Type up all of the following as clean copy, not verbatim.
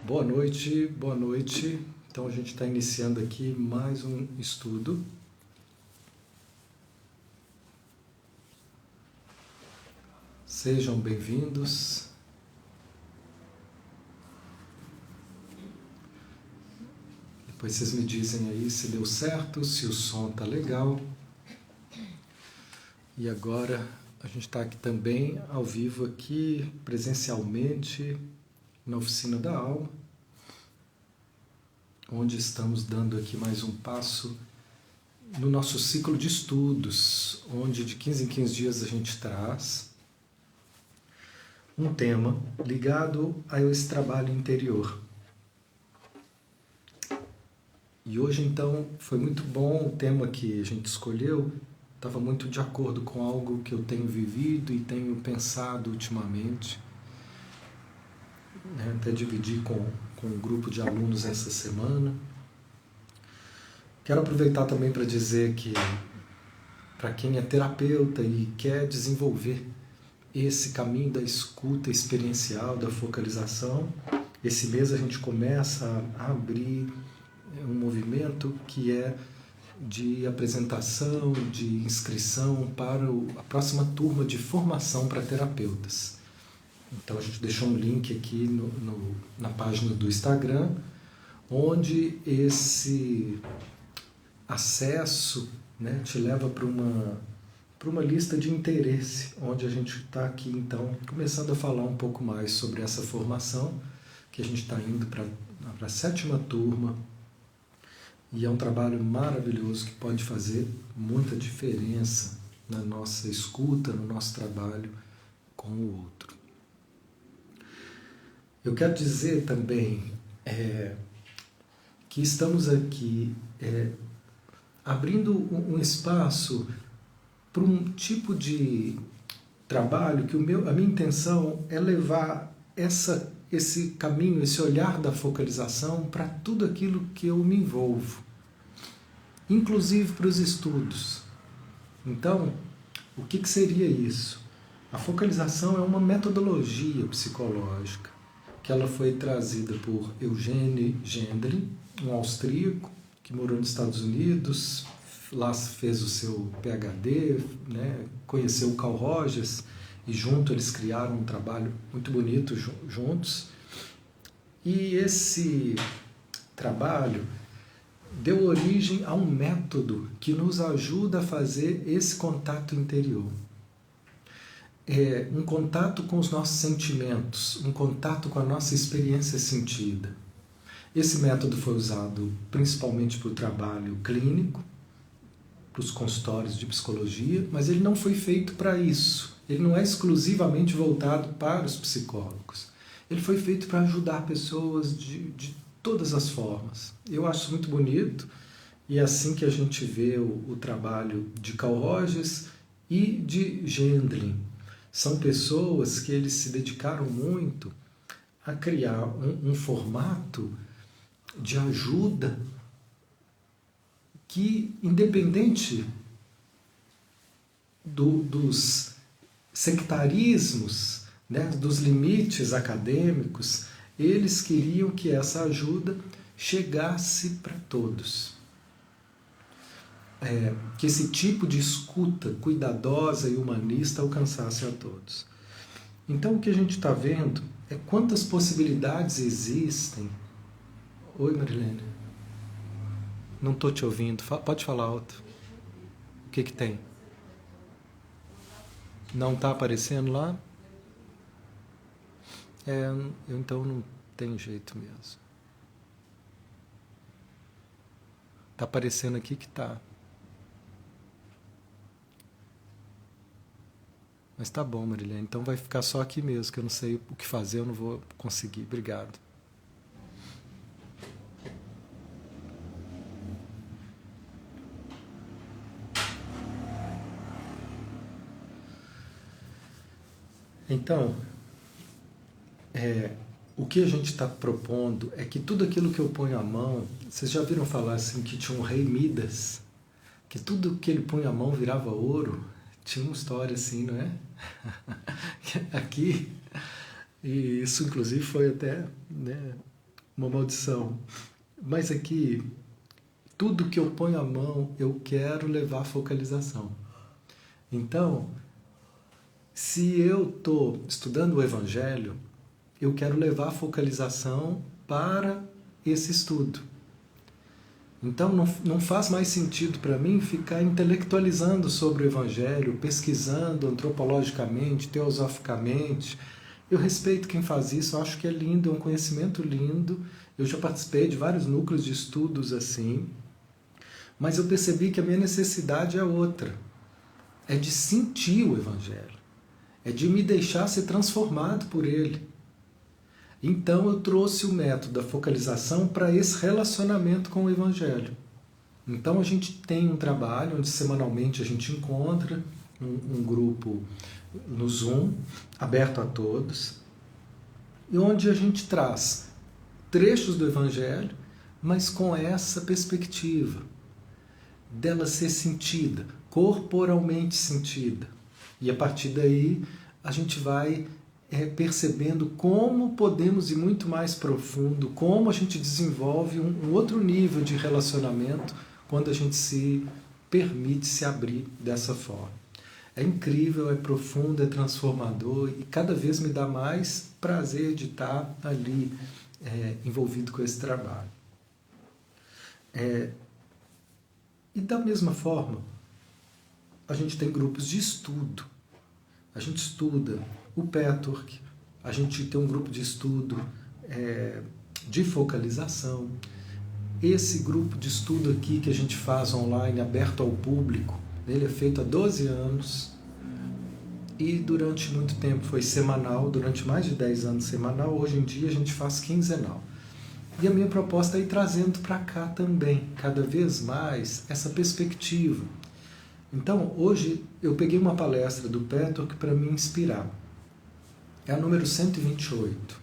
Boa noite, boa noite. Então a gente está iniciando aqui mais um estudo. Sejam bem-vindos. Depois vocês me dizem aí se deu certo, se o som tá legal. E agora a gente está aqui também ao vivo aqui presencialmente na oficina da alma, onde estamos dando aqui mais um passo no nosso ciclo de estudos, onde de 15 em 15 dias a gente traz um tema ligado a esse trabalho interior. E hoje então foi muito bom o tema que a gente escolheu, estava muito de acordo com algo que eu tenho vivido e tenho pensado ultimamente. Até dividi com um grupo de alunos essa semana. Quero aproveitar também para dizer que, para quem é terapeuta e quer desenvolver esse caminho da escuta experiencial, da focalização, esse mês a gente começa a abrir um movimento que é de apresentação, de inscrição para a próxima turma de formação para terapeutas. Então a gente deixou um link aqui na página do Instagram, onde esse acesso, né, te leva para uma lista de interesse, onde a gente está aqui então começando a falar um pouco mais sobre essa formação, que a gente está indo para a 7ª turma, e é um trabalho maravilhoso que pode fazer muita diferença na nossa escuta, no nosso trabalho com o outro. Eu quero dizer também que estamos aqui abrindo um espaço para um tipo de trabalho que a minha intenção é levar esse caminho, esse olhar da focalização para tudo aquilo que eu me envolvo, inclusive para os estudos. Então, o que seria isso? A focalização é uma metodologia psicológica que ela foi trazida por Eugene Gendry, um austríaco que morou nos Estados Unidos, lá fez o seu PhD, né, conheceu o Carl Rogers, e juntos eles criaram um trabalho muito bonito juntos. E esse trabalho deu origem a um método que nos ajuda a fazer esse contato interior. Um contato com os nossos sentimentos, um contato com a nossa experiência sentida. Esse método foi usado principalmente para o trabalho clínico, para os consultórios de psicologia, mas ele não foi feito para isso. Ele não é exclusivamente voltado para os psicólogos. Ele foi feito para ajudar pessoas de todas as formas. Eu acho muito bonito, e é assim que a gente vê o trabalho de Carl Rogers e de Gendry. São pessoas que eles se dedicaram muito a criar um formato de ajuda que, independente dos sectarismos, né, dos limites acadêmicos, eles queriam que essa ajuda chegasse para todos. Que esse tipo de escuta cuidadosa e humanista alcançasse a todos. Então o que a gente está vendo é quantas possibilidades existem. Oi, Marilene. Não estou te ouvindo. Pode falar alto. O que tem? Não está aparecendo lá? Então não tem jeito mesmo. Está aparecendo aqui que está. Mas tá bom, Marilene. Então vai ficar só aqui mesmo, que eu não sei o que fazer, eu não vou conseguir. Obrigado. Então, o que a gente está propondo é que tudo aquilo que eu ponho à mão, vocês já viram falar assim que tinha um rei Midas, que tudo que ele punha à mão virava ouro? Tinha uma história assim, não é? Aqui, e isso inclusive foi até, né, uma maldição. Mas aqui, tudo que eu ponho a mão, eu quero levar focalização. Então, se eu estou estudando o Evangelho, eu quero levar focalização para esse estudo. Então, não faz mais sentido para mim ficar intelectualizando sobre o Evangelho, pesquisando antropologicamente, teosoficamente. Eu respeito quem faz isso, eu acho que é lindo, é um conhecimento lindo. Eu já participei de vários núcleos de estudos assim, mas eu percebi que a minha necessidade é outra. É de sentir o Evangelho, é de me deixar ser transformado por ele. Então eu trouxe o método da focalização para esse relacionamento com o Evangelho. Então a gente tem um trabalho onde semanalmente a gente encontra um grupo no Zoom, aberto a todos, e onde a gente traz trechos do Evangelho, mas com essa perspectiva dela ser sentida, corporalmente sentida. E a partir daí a gente vai percebendo como podemos ir muito mais profundo, como a gente desenvolve um outro nível de relacionamento quando a gente se permite se abrir dessa forma. É incrível, é profundo, é transformador e cada vez me dá mais prazer de estar ali envolvido com esse trabalho. E da mesma forma, a gente tem grupos de estudo. A gente estuda o Pettork, a gente tem um grupo de estudo de focalização. Esse grupo de estudo aqui que a gente faz online, aberto ao público, ele é feito há 12 anos e durante muito tempo foi semanal, durante mais de 10 anos semanal, hoje em dia a gente faz quinzenal. E a minha proposta é ir trazendo para cá também, cada vez mais, essa perspectiva. Então, hoje eu peguei uma palestra do Pettork para me inspirar. É a número 128.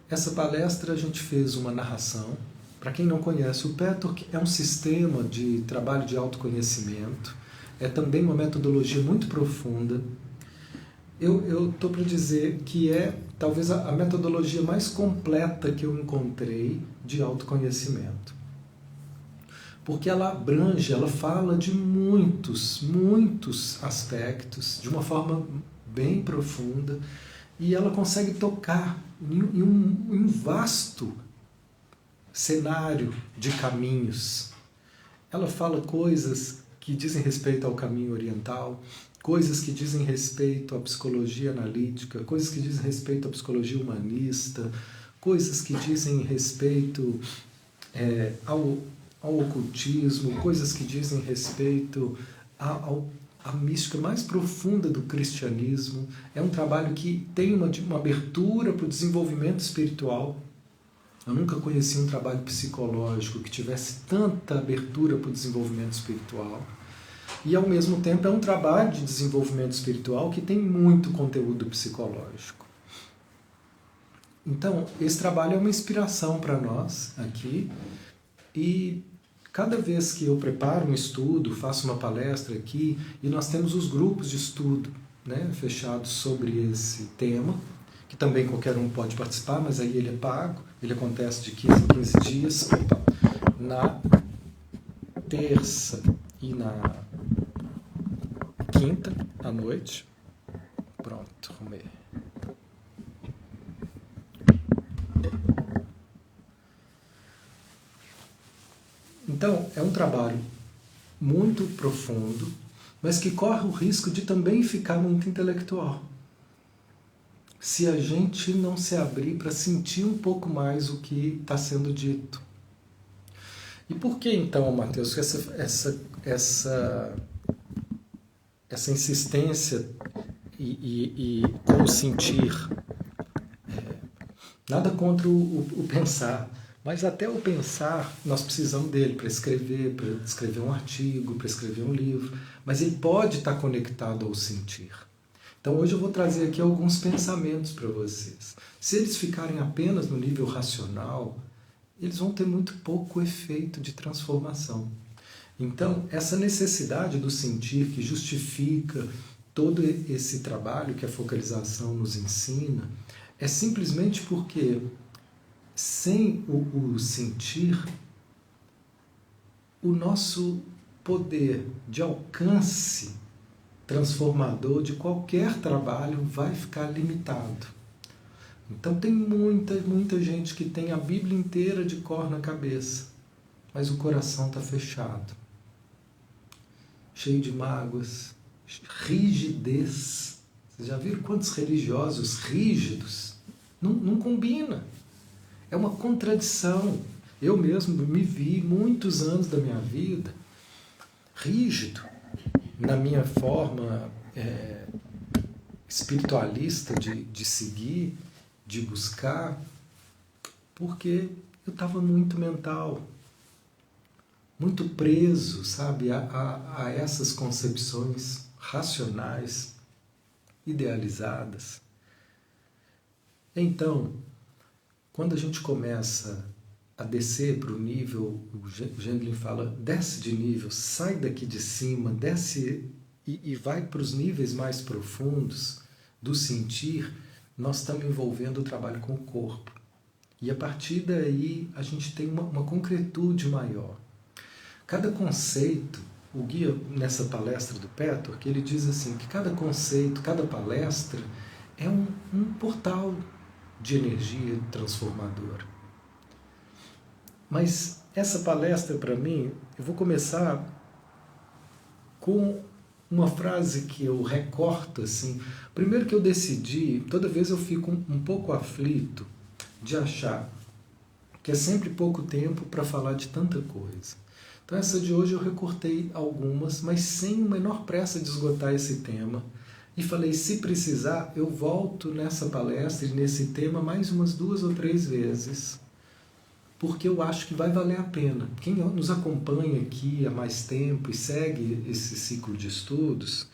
Essa palestra a gente fez uma narração. Para quem não conhece, o Pettork é um sistema de trabalho de autoconhecimento. É também uma metodologia muito profunda. Eu estou para dizer que é talvez a metodologia mais completa que eu encontrei de autoconhecimento. Porque ela abrange, ela fala de muitos aspectos, de uma forma bem profunda, e ela consegue tocar em um vasto cenário de caminhos. Ela fala coisas que dizem respeito ao caminho oriental, coisas que dizem respeito à psicologia analítica, coisas que dizem respeito à psicologia humanista, coisas que dizem respeito ao ocultismo, coisas que dizem respeito à mística mais profunda do cristianismo. É um trabalho que tem uma abertura para o desenvolvimento espiritual. Eu nunca conheci um trabalho psicológico que tivesse tanta abertura para o desenvolvimento espiritual. E, ao mesmo tempo, é um trabalho de desenvolvimento espiritual que tem muito conteúdo psicológico. Então, esse trabalho é uma inspiração para nós aqui. E cada vez que eu preparo um estudo, faço uma palestra aqui, e nós temos os grupos de estudo, né, fechados sobre esse tema, que também qualquer um pode participar, mas aí ele é pago, ele acontece de 15 em 15 dias, na terça e na quinta à noite. Pronto, arrumei. Então, é um trabalho muito profundo, mas que corre o risco de também ficar muito intelectual. Se a gente não se abrir para sentir um pouco mais o que está sendo dito. E por que então, Mateus, essa insistência e com o sentir? Nada contra o pensar, mas até o pensar nós precisamos dele para escrever um artigo, para escrever um livro, mas ele pode estar conectado ao sentir. Então hoje eu vou trazer aqui alguns pensamentos para vocês. Se eles ficarem apenas no nível racional, eles vão ter muito pouco efeito de transformação. Então, essa necessidade do sentir que justifica todo esse trabalho que a focalização nos ensina, é simplesmente porque sem o sentir, o nosso poder de alcance transformador de qualquer trabalho vai ficar limitado. Então tem muita gente que tem a Bíblia inteira de cor na cabeça, mas o coração está fechado, cheio de mágoas, rigidez. Vocês já viram quantos religiosos rígidos? Não combina. É uma contradição. Eu mesmo me vi muitos anos da minha vida rígido na minha forma espiritualista de seguir, de buscar, porque eu estava muito mental, muito preso, sabe, a essas concepções racionais, idealizadas. Então, quando a gente começa a descer para o nível, o Gendlin fala, desce de nível, sai daqui de cima, desce e vai para os níveis mais profundos do sentir, nós estamos envolvendo o trabalho com o corpo. E a partir daí a gente tem uma concretude maior. Cada conceito, o guia nessa palestra do Petor, que ele diz assim, que cada conceito, cada palestra é um portal de energia transformadora. Mas essa palestra, para mim, eu vou começar com uma frase que eu recorto assim. Primeiro que eu decidi, toda vez eu fico um pouco aflito de achar que é sempre pouco tempo para falar de tanta coisa. Então essa de hoje eu recortei algumas, mas sem a menor pressa de esgotar esse tema. E falei, se precisar, eu volto nessa palestra e nesse tema mais umas 2 ou 3 vezes, porque eu acho que vai valer a pena. Quem nos acompanha aqui há mais tempo e segue esse ciclo de estudos,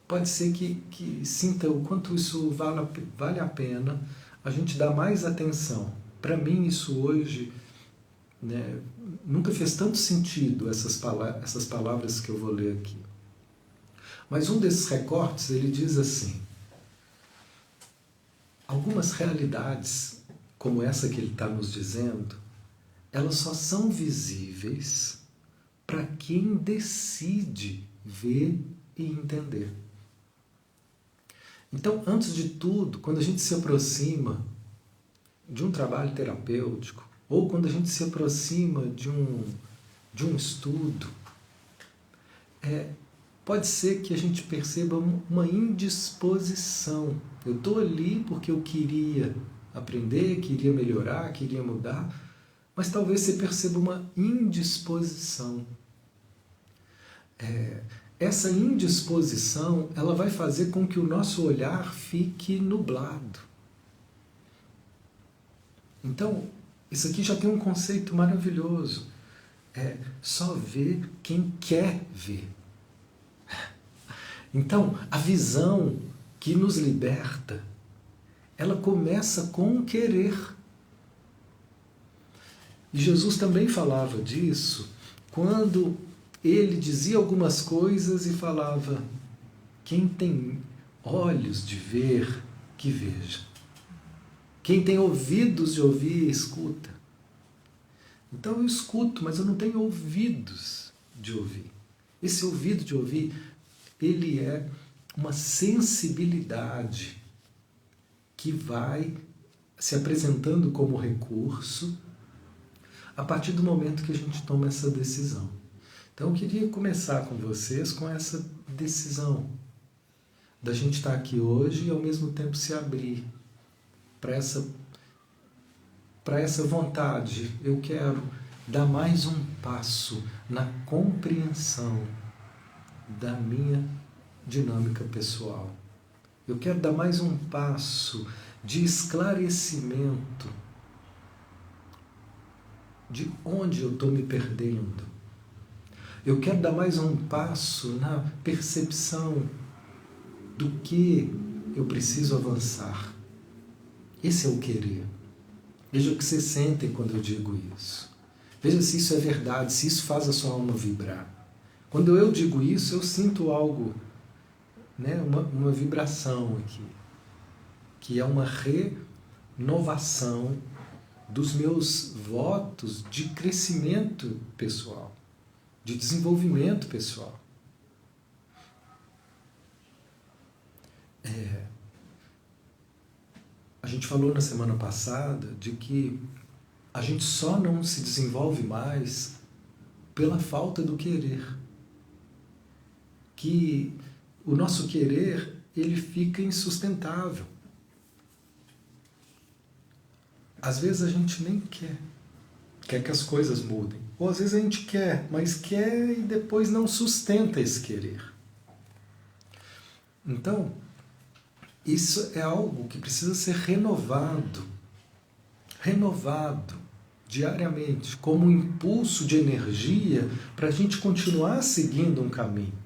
pode ser que sinta o quanto isso vale a pena a gente dar mais atenção. Para mim, isso hoje, né, nunca fez tanto sentido, essas palavras que eu vou ler aqui. Mas um desses recortes, ele diz assim, algumas realidades, como essa que ele está nos dizendo, elas só são visíveis para quem decide ver e entender. Então, antes de tudo, quando a gente se aproxima de um trabalho terapêutico, ou quando a gente se aproxima de um estudo, pode ser que a gente perceba uma indisposição. Eu estou ali porque eu queria aprender, queria melhorar, queria mudar, mas talvez você perceba uma indisposição. Essa indisposição, ela vai fazer com que o nosso olhar fique nublado. Então, isso aqui já tem um conceito maravilhoso. Só vê quem quer ver. Então, a visão que nos liberta, ela começa com o querer. E Jesus também falava disso quando ele dizia algumas coisas e falava, quem tem olhos de ver, que veja. Quem tem ouvidos de ouvir, escuta. Então eu escuto, mas eu não tenho ouvidos de ouvir. Esse ouvido de ouvir, ele é uma sensibilidade que vai se apresentando como recurso a partir do momento que a gente toma essa decisão. Então eu queria começar com vocês com essa decisão da gente estar aqui hoje e ao mesmo tempo se abrir para essa vontade. Eu quero dar mais um passo na compreensão da minha dinâmica pessoal. Eu quero dar mais um passo de esclarecimento de onde eu estou me perdendo. Eu quero dar mais um passo na percepção do que eu preciso avançar. Esse é o querer. Veja o que vocês sentem quando eu digo isso. Veja se isso é verdade, se isso faz a sua alma vibrar. Quando eu digo isso, eu sinto algo, né, uma vibração aqui, que é uma inovação, dos meus votos de crescimento pessoal, de desenvolvimento pessoal. A gente falou na semana passada de que a gente só não se desenvolve mais pela falta do querer. Que o nosso querer, ele fica insustentável. Às vezes a gente nem quer que as coisas mudem. Ou às vezes a gente quer, mas quer e depois não sustenta esse querer. Então, isso é algo que precisa ser renovado diariamente, como um impulso de energia para a gente continuar seguindo um caminho.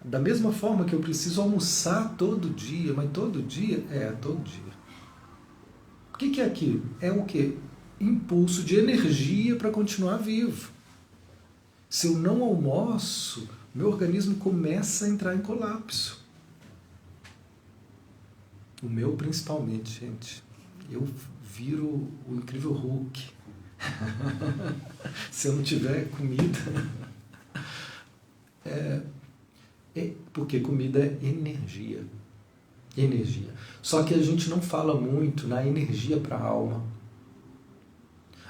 Da mesma forma que eu preciso almoçar todo dia, mas todo dia? Todo dia. O que é aquilo? É o quê? Impulso de energia para continuar vivo. Se eu não almoço, meu organismo começa a entrar em colapso. O meu principalmente, gente. Eu viro o incrível Hulk. Se eu não tiver comida. Porque comida é energia. Energia. Só que a gente não fala muito na energia para a alma.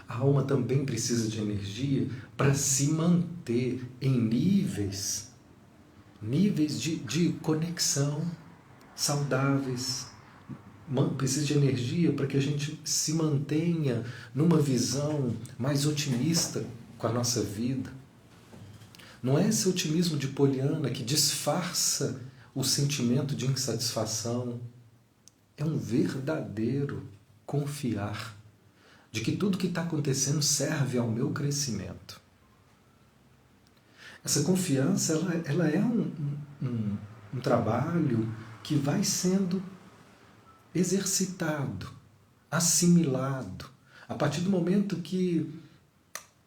A alma também precisa de energia para se manter em níveis de conexão saudáveis. Precisa de energia para que a gente se mantenha numa visão mais otimista com a nossa vida. Não é esse otimismo de Poliana que disfarça o sentimento de insatisfação. É um verdadeiro confiar de que tudo que está acontecendo serve ao meu crescimento. Essa confiança ela é um trabalho que vai sendo exercitado, assimilado, a partir do momento que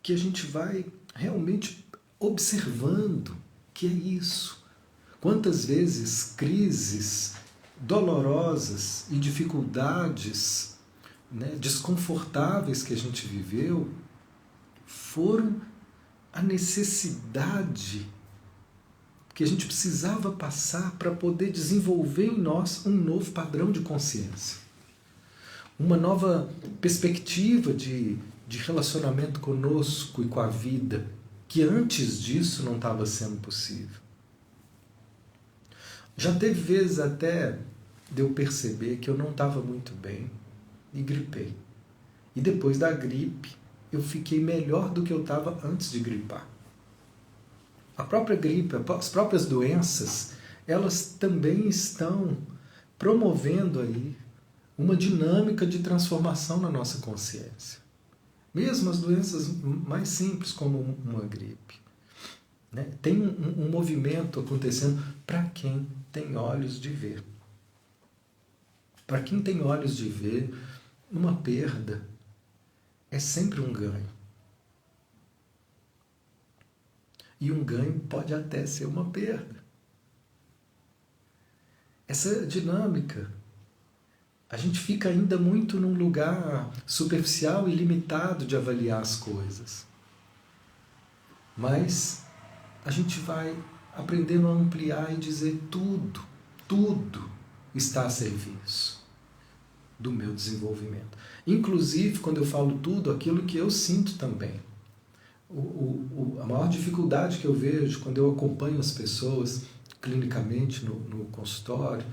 a gente vai realmente observando que é isso. Quantas vezes crises dolorosas e dificuldades, desconfortáveis que a gente viveu foram a necessidade que a gente precisava passar para poder desenvolver em nós um novo padrão de consciência. Uma nova perspectiva de relacionamento conosco e com a vida, que antes disso não estava sendo possível. Já teve vezes até de eu perceber que eu não estava muito bem e gripei. E depois da gripe, eu fiquei melhor do que eu estava antes de gripar. A própria gripe, as próprias doenças, elas também estão promovendo aí uma dinâmica de transformação na nossa consciência. Mesmo as doenças mais simples, como uma gripe. Tem um movimento acontecendo para quem tem olhos de ver. Para quem tem olhos de ver, uma perda é sempre um ganho. E um ganho pode até ser uma perda. Essa dinâmica, a gente fica ainda muito num lugar superficial e limitado de avaliar as coisas. Mas a gente vai aprendendo a ampliar e dizer tudo está a serviço do meu desenvolvimento. Inclusive, quando eu falo tudo, aquilo que eu sinto também. A maior dificuldade que eu vejo quando eu acompanho as pessoas clinicamente no consultório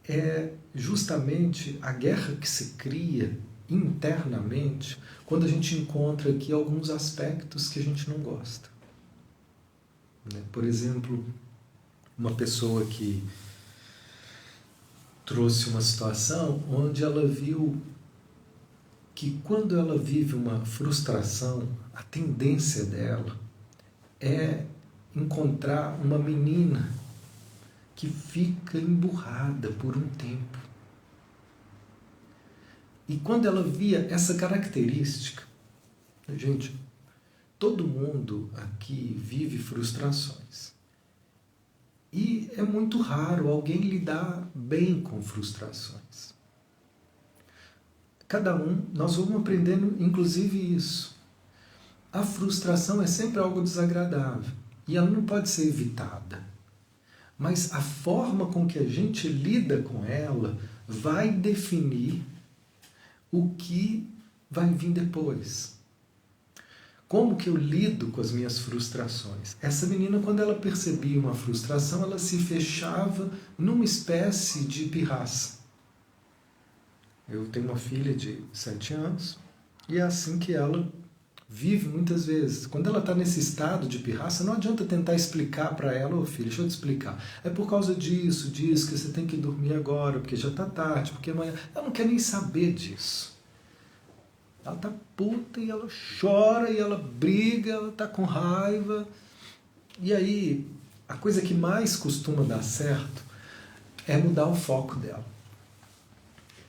é justamente a guerra que se cria internamente quando a gente encontra aqui alguns aspectos que a gente não gosta. Por exemplo, uma pessoa que trouxe uma situação onde ela viu que quando ela vive uma frustração, a tendência dela é encontrar uma menina que fica emburrada por um tempo. E quando ela via essa característica, gente, todo mundo aqui vive frustrações. E é muito raro alguém lidar bem com frustrações. cada um, nós vamos aprendendo inclusive isso. A frustração é sempre algo desagradável e ela não pode ser evitada. Mas a forma com que a gente lida com ela vai definir o que vai vir depois. Como que eu lido com as minhas frustrações? Essa menina, quando ela percebia uma frustração, ela se fechava numa espécie de pirraça. Eu tenho uma filha de 7 anos e é assim que ela vive muitas vezes. Quando ela está nesse estado de pirraça, não adianta tentar explicar para ela: ô filho, deixa eu te explicar. É por causa disso, que você tem que dormir agora, porque já está tarde, porque amanhã... Ela não quer nem saber disso. Ela está puta e ela chora e ela briga, ela está com raiva. E aí, a coisa que mais costuma dar certo é mudar o foco dela.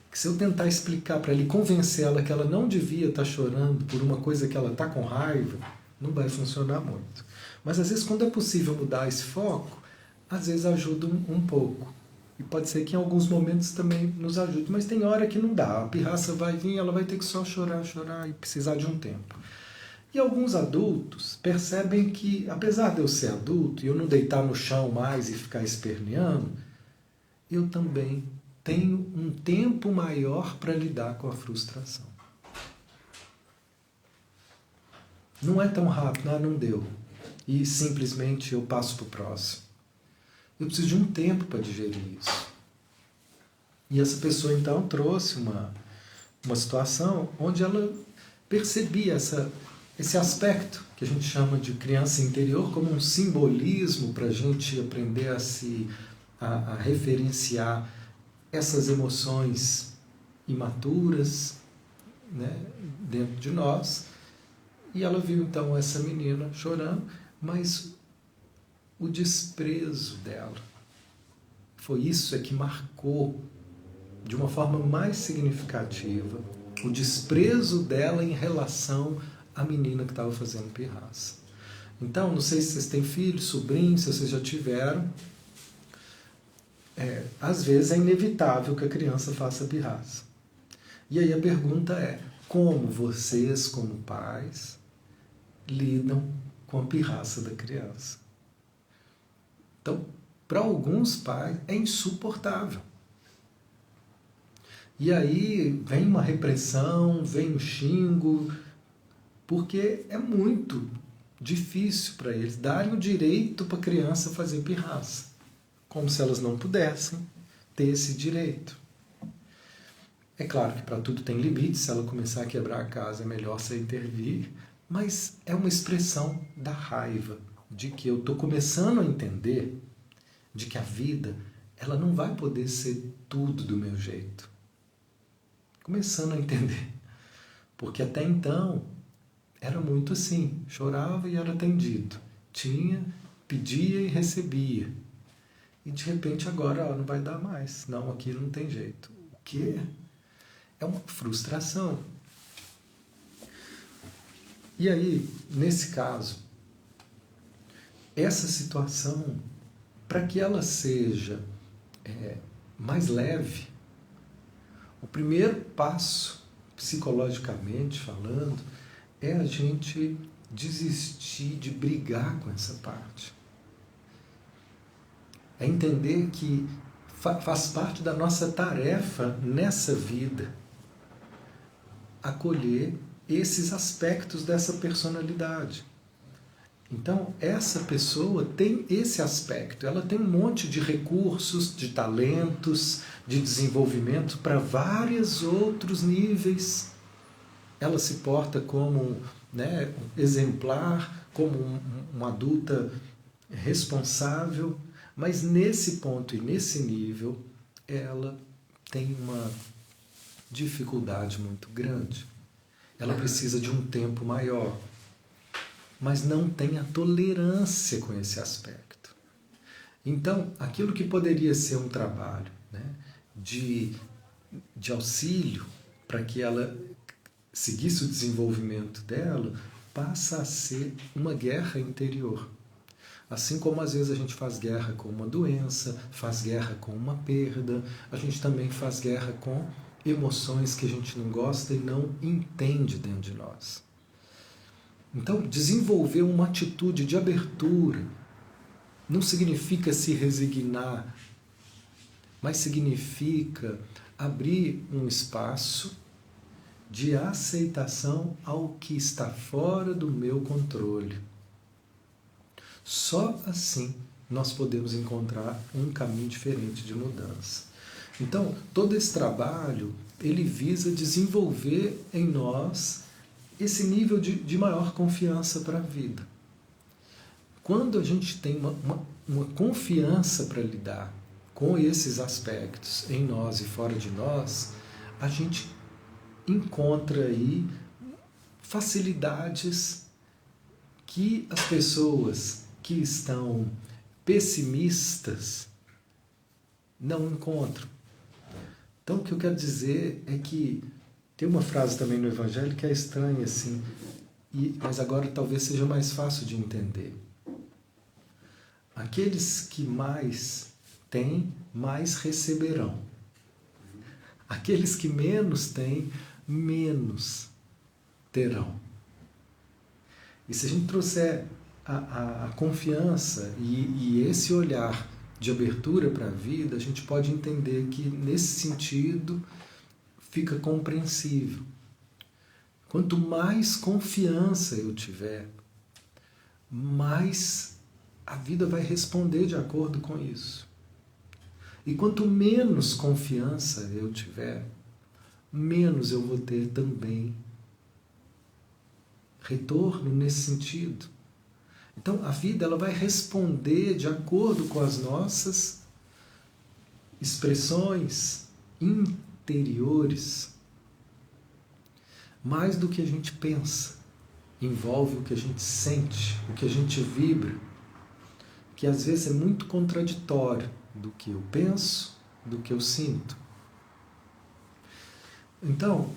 Que se eu tentar explicar para ela e convencer ela que ela não devia estar chorando por uma coisa que ela está com raiva, não vai funcionar muito. Mas às vezes, quando é possível mudar esse foco, às vezes ajuda um pouco. E pode ser que em alguns momentos também nos ajude, mas tem hora que não dá. A pirraça vai vir, ela vai ter que só chorar e precisar de um tempo. E alguns adultos percebem que, apesar de eu ser adulto e eu não deitar no chão mais e ficar esperneando, eu também tenho um tempo maior para lidar com a frustração. Não é tão rápido, não deu. E simplesmente eu passo para o próximo. Eu preciso de um tempo para digerir isso. E essa pessoa então trouxe uma situação onde ela percebia esse aspecto que a gente chama de criança interior como um simbolismo para a gente aprender a referenciar essas emoções imaturas, né, dentro de nós. E ela viu então essa menina chorando, mas o desprezo dela foi isso que marcou de uma forma mais significativa o desprezo dela em relação à menina que estava fazendo pirraça. Então, não sei se vocês têm filhos, sobrinhos, se vocês já tiveram. Às vezes é inevitável que a criança faça pirraça. E aí a pergunta é: como vocês, como pais, lidam com a pirraça da criança? Então, para alguns pais é insuportável. E aí vem uma repressão, vem um xingo, porque é muito difícil para eles darem o direito para a criança fazer pirraça. Como se elas não pudessem ter esse direito. É claro que para tudo tem limite, se ela começar a quebrar a casa é melhor você intervir, mas é uma expressão da raiva, de que eu estou começando a entender de que a vida ela não vai poder ser tudo do meu jeito. Começando a entender. Porque até então era muito assim, chorava e era atendido. Tinha, pedia e recebia. E de repente agora não vai dar mais. Não, aqui não tem jeito. O quê? É uma frustração. E aí, nesse caso, essa situação, para que ela seja mais leve, o primeiro passo, psicologicamente falando, é a gente desistir de brigar com essa parte. É entender que faz parte da nossa tarefa nessa vida acolher esses aspectos dessa personalidade. Então, essa pessoa tem esse aspecto, ela tem um monte de recursos, de talentos, de desenvolvimento para vários outros níveis. Ela se porta como exemplar, como uma adulta responsável, mas nesse ponto e nesse nível, ela tem uma dificuldade muito grande. Ela precisa de um tempo maior, mas não tem a tolerância com esse aspecto. Então, aquilo que poderia ser um trabalho, de auxílio para que ela seguisse o desenvolvimento dela, passa a ser uma guerra interior. Assim como às vezes a gente faz guerra com uma doença, faz guerra com uma perda, a gente também faz guerra com emoções que a gente não gosta e não entende dentro de nós. Então, desenvolver uma atitude de abertura não significa se resignar, mas significa abrir um espaço de aceitação ao que está fora do meu controle. Só assim nós podemos encontrar um caminho diferente de mudança. Então, todo esse trabalho, ele visa desenvolver em nós esse nível de maior confiança para a vida. Quando a gente tem uma confiança para lidar com esses aspectos em nós e fora de nós, a gente encontra aí facilidades que as pessoas que estão pessimistas não encontram. Então, o que eu quero dizer é que tem uma frase também no Evangelho que é estranha, assim, mas agora talvez seja mais fácil de entender. Aqueles que mais têm, mais receberão. Aqueles que menos têm, menos terão. E se a gente trouxer a confiança e esse olhar de abertura para a vida, a gente pode entender que, nesse sentido, fica compreensível. Quanto mais confiança eu tiver, mais a vida vai responder de acordo com isso. E quanto menos confiança eu tiver, menos eu vou ter também retorno nesse sentido. Então, a vida ela vai responder de acordo com as nossas expressões interiores. Mais do que a gente pensa, envolve o que a gente sente, o que a gente vibra, que às vezes é muito contraditório do que eu penso, do que eu sinto. Então,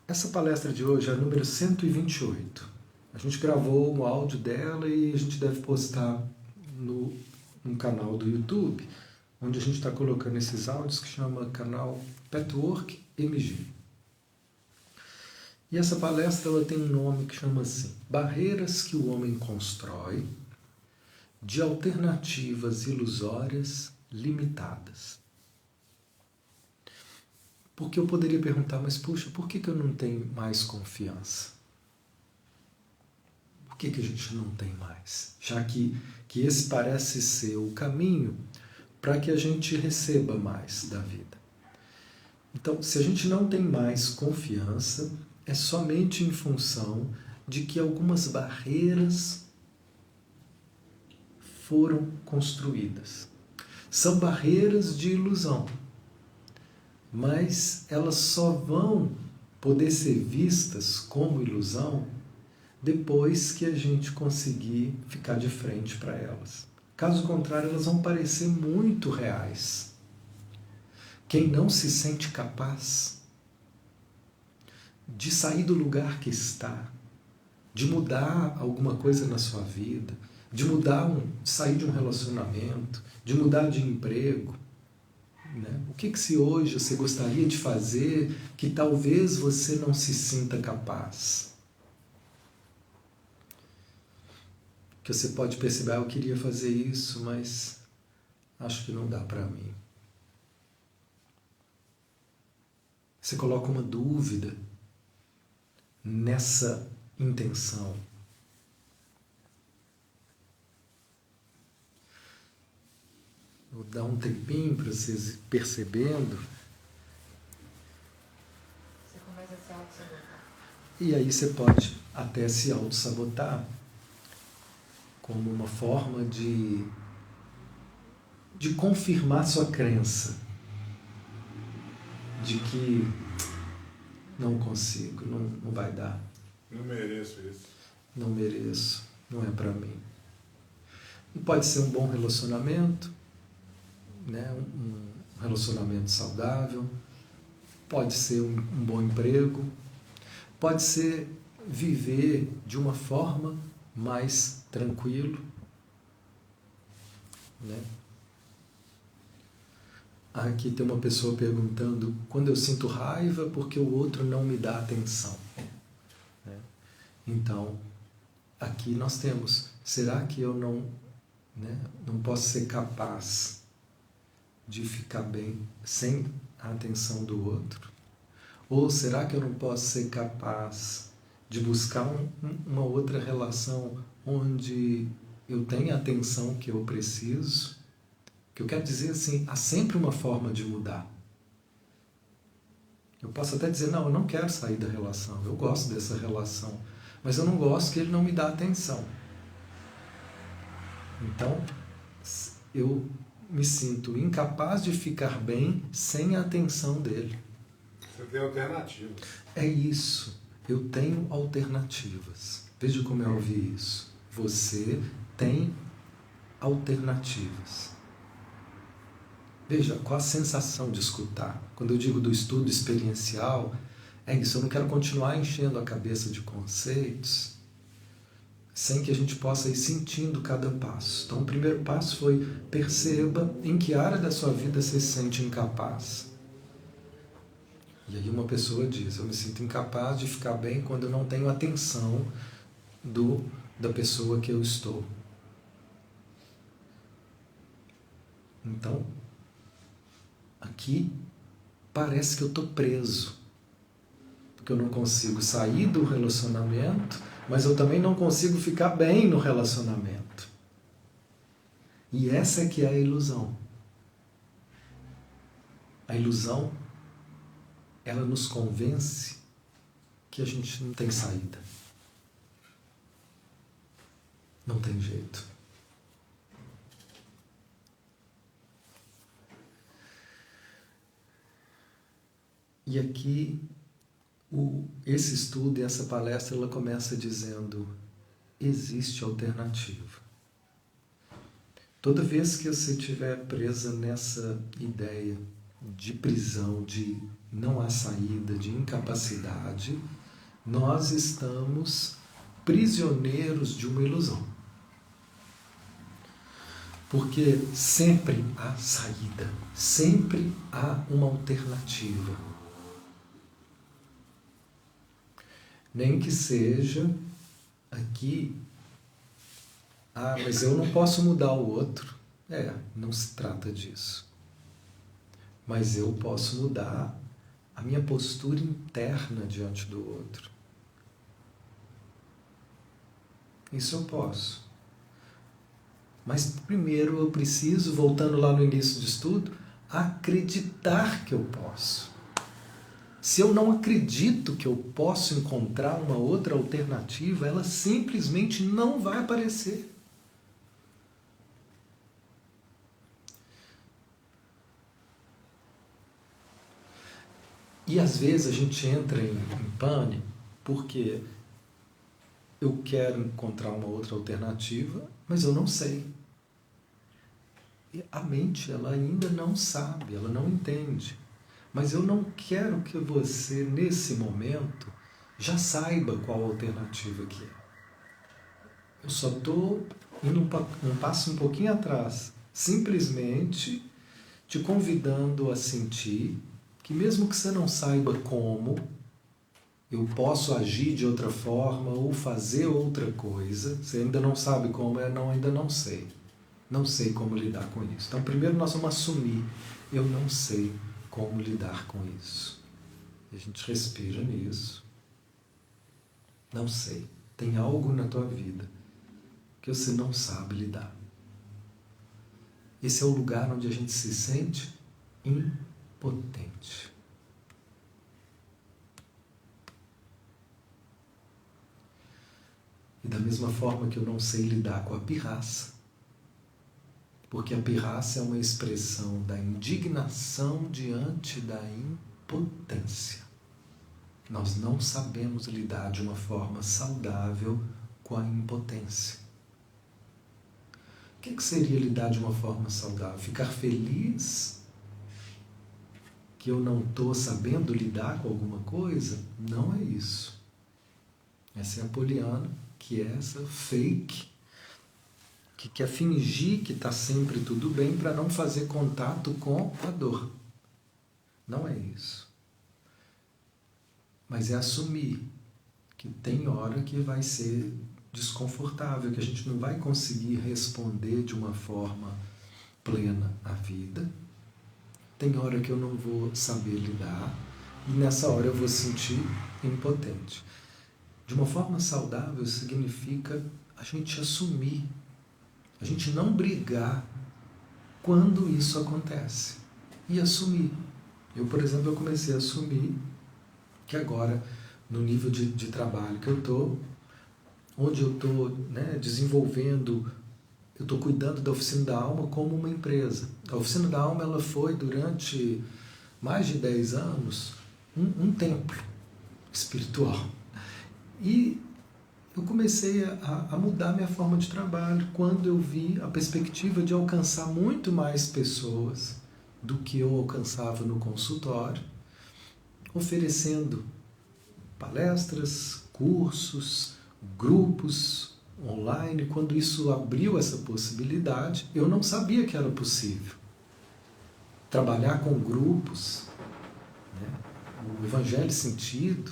essa palestra de hoje é a número 128. A gente gravou um áudio dela e a gente deve postar no canal do YouTube, onde a gente está colocando esses áudios, que chama canal Petwork MG. E essa palestra ela tem um nome que chama assim: Barreiras que o homem constrói de alternativas ilusórias limitadas. Porque eu poderia perguntar, mas puxa, por que eu não tenho mais confiança? Por que a gente não tem mais? Já que esse parece ser o caminho para que a gente receba mais da vida. Então, se a gente não tem mais confiança, é somente em função de que algumas barreiras foram construídas. São barreiras de ilusão, mas elas só vão poder ser vistas como ilusão depois que a gente conseguir ficar de frente para elas. Caso contrário, elas vão parecer muito reais. Quem não se sente capaz de sair do lugar que está, de mudar alguma coisa na sua vida, de sair de um relacionamento, de mudar de emprego, né? O que se hoje você gostaria de fazer que talvez você não se sinta capaz? Que você pode perceber, eu queria fazer isso, mas acho que não dá para mim. Você coloca uma dúvida nessa intenção. Vou dar um tempinho para vocês percebendo. Você começa a se auto-sabotar. E aí você pode até se auto-sabotar como uma forma de confirmar sua crença de que não consigo, não vai dar. Não mereço isso. Não mereço, não é para mim. E pode ser um bom relacionamento, né? Um relacionamento saudável, pode ser um bom emprego, pode ser viver de uma forma mais tranquilo, né? Aqui tem uma pessoa perguntando: quando eu sinto raiva porque o outro não me dá atenção? Né? Então, aqui nós temos: será que eu não posso ser capaz de ficar bem sem a atenção do outro? Ou será que eu não posso ser capaz de buscar uma outra relação onde eu tenha a atenção que eu preciso? Que eu quero dizer assim, há sempre uma forma de mudar. Eu posso até dizer: não, eu não quero sair da relação, eu gosto dessa relação, mas eu não gosto que ele não me dá atenção. Então, eu me sinto incapaz de ficar bem sem a atenção dele. Você tem alternativas. É isso, eu tenho alternativas. Veja como eu ouvi isso. Você tem alternativas. Veja, qual a sensação de escutar? Quando eu digo do estudo experiencial, é isso, eu não quero continuar enchendo a cabeça de conceitos sem que a gente possa ir sentindo cada passo. Então, o primeiro passo foi: perceba em que área da sua vida você se sente incapaz. E aí uma pessoa diz: eu me sinto incapaz de ficar bem quando eu não tenho atenção da pessoa que eu estou. Então, aqui parece que eu estou preso, porque eu não consigo sair do relacionamento, mas eu também não consigo ficar bem no relacionamento. E essa é que é a ilusão. A ilusão, ela nos convence que a gente não tem saída. Não tem jeito. E aqui, esse estudo e essa palestra, ela começa dizendo: existe alternativa. Toda vez que você estiver presa nessa ideia de prisão, de não há saída, de incapacidade, nós estamos prisioneiros de uma ilusão. Porque sempre há saída, sempre há uma alternativa. Nem que seja aqui: mas eu não posso mudar o outro. Não se trata disso. Mas eu posso mudar a minha postura interna diante do outro. Isso eu posso. Mas primeiro eu preciso, voltando lá no início do estudo, acreditar que eu posso. Se eu não acredito que eu posso encontrar uma outra alternativa, ela simplesmente não vai aparecer. E às vezes a gente entra em pânico porque eu quero encontrar uma outra alternativa, mas eu não sei. E a mente, ela ainda não sabe, ela não entende. Mas eu não quero que você, nesse momento, já saiba qual a alternativa que é. Eu só estou indo um passo um pouquinho atrás, simplesmente te convidando a sentir que, mesmo que você não saiba como, eu posso agir de outra forma ou fazer outra coisa. Você ainda não sabe como, ainda não sei. Não sei como lidar com isso. Então, primeiro nós vamos assumir: eu não sei como lidar com isso. E a gente respira nisso. Não sei. Tem algo na tua vida que você não sabe lidar. Esse é o lugar onde a gente se sente impotente. E da mesma forma que eu não sei lidar com a pirraça, porque a pirraça é uma expressão da indignação diante da impotência. Nós não sabemos lidar de uma forma saudável com a impotência. O que seria lidar de uma forma saudável? Ficar feliz que eu não estou sabendo lidar com alguma coisa? Não é isso. Essa é a Poliana, que é essa fake que quer fingir que está sempre tudo bem para não fazer contato com a dor. Não é isso. Mas é assumir que tem hora que vai ser desconfortável, que a gente não vai conseguir responder de uma forma plena à vida. Tem hora que eu não vou saber lidar e nessa hora eu vou sentir impotente. De uma forma saudável significa a gente assumir, a gente não brigar quando isso acontece e assumir. Eu, por exemplo, eu comecei a assumir que agora, no nível de trabalho que eu estou, onde eu estou, né, desenvolvendo, eu estou cuidando da Oficina da Alma como uma empresa. A Oficina da Alma ela foi, durante mais de 10 anos, um templo espiritual. E eu comecei a mudar minha forma de trabalho quando eu vi a perspectiva de alcançar muito mais pessoas do que eu alcançava no consultório, oferecendo palestras, cursos, grupos online. Quando isso abriu essa possibilidade, eu não sabia que era possível. Trabalhar com grupos, né? O Evangelho Sentido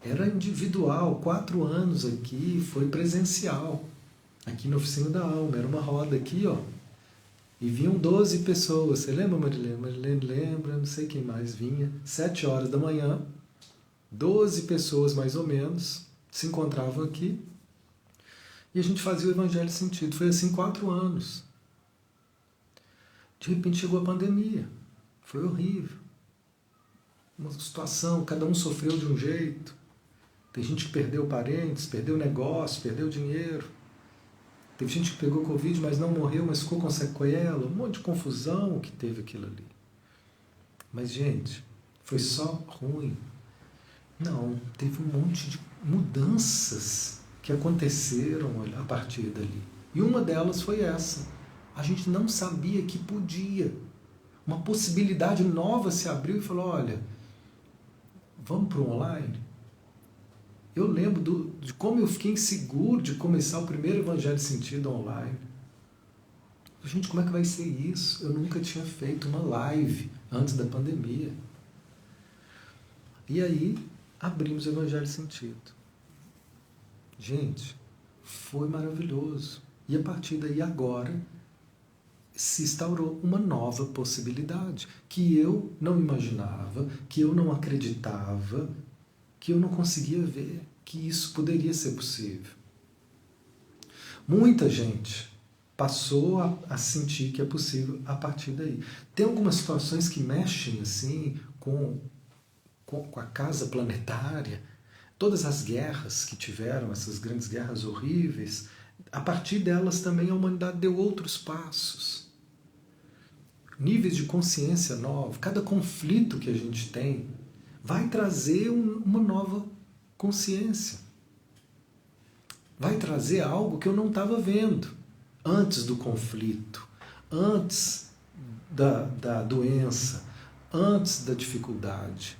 era individual, 4 anos aqui, foi presencial, aqui na Oficina da Alma, era uma roda aqui, ó, e vinham 12 pessoas. Você lembra, Marilene? Marilene lembra, não sei quem mais vinha. 7 horas da manhã, 12 pessoas mais ou menos se encontravam aqui e a gente fazia o Evangelho Sentido. Foi assim 4 anos. De repente chegou a pandemia. Foi horrível. Uma situação, cada um sofreu de um jeito. Tem gente que perdeu parentes, perdeu negócio, perdeu dinheiro. Teve gente que pegou Covid, mas não morreu, mas ficou com sequela. Um monte de confusão que teve aquilo ali. Mas, gente, foi só ruim? Não, teve um monte de mudanças que aconteceram a partir dali. E uma delas foi essa. A gente não sabia que podia. Uma possibilidade nova se abriu e falou, olha, vamos para o online? Eu lembro de como eu fiquei inseguro de começar o primeiro Evangelho Sentido online. Gente, como é que vai ser isso? Eu nunca tinha feito uma live antes da pandemia. E aí, abrimos o Evangelho Sentido. Gente, foi maravilhoso. E a partir daí, agora, se instaurou uma nova possibilidade que eu não imaginava, que eu não acreditava, que eu não conseguia ver que isso poderia ser possível. Muita gente passou a sentir que é possível a partir daí. Tem algumas situações que mexem assim com a casa planetária, todas as guerras que tiveram, essas grandes guerras horríveis, a partir delas também a humanidade deu outros passos. Níveis de consciência novos, cada conflito que a gente tem vai trazer uma nova consciência. Vai trazer algo que eu não estava vendo antes do conflito, antes da doença, antes da dificuldade.